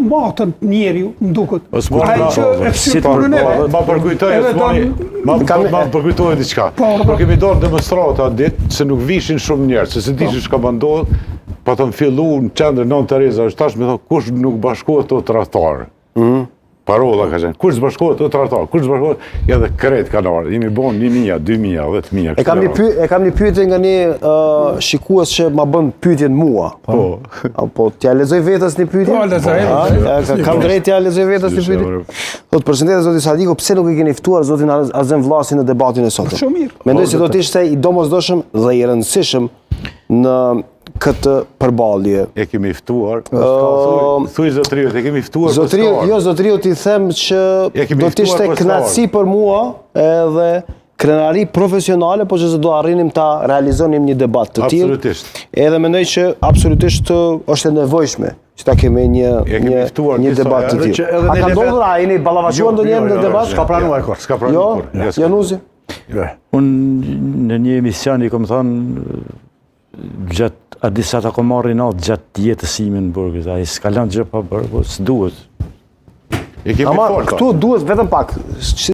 matën njeriu, më duket. Ai që e fshin punën e vet. Ma përkujtoj diçka. Por kemi dorë demonstrata ditë se nuk vishin shumë njerëz, se dishin çka po ndodh, po të fillu në qendrën Nën Tereza, është tash më thonë kush nuk bashkohet të tradhtar. Parolla ka qenë, kush bashkohet të tradhtar, kush bashkohet, edhe kret kanë ardhur. Jemi bon 1000, 2000, 10.000. E kam një pyetje nga një shikues që ma bën pyetjen mua. Po t'ja lexoj vetës një pyetje? Po, lexoj. Kam drejt t'ja lexoj vetës një pyetje? Thot përshëndetje zoti Sadiku, pse nuk e keni ftuar zotin Azem Vllasin në debatin e sotëm? Shumë mirë. Mendoj se do të ishte i domosdoshëm dhe i rëndësishëm në këtë përballje. E kemi ftuar. Thuaj zotriut, e kemi ftuar. Zotriut i them që do të ishte kënaqësi për mua edhe krenari profesionale, po që se do arrinim ta realizonim një debat të tillë. Absolutisht. Edhe mendoj që absolutisht është e nevojshme që ta kemi një debat të tillë. A ka ndodhur, a jeni ballavaçuar ndonjëherë në debat? S'ka pranuar kur. S'ka pranuar kur. Jo, Januzi. Unë në një emision i kom thënë gjatë a disa ta kom marrë natë gjatë jetës ime në burgës, ai s'ka lënë gjë pa bërë, po s'duhet. Ama këtu duhet vetëm pak.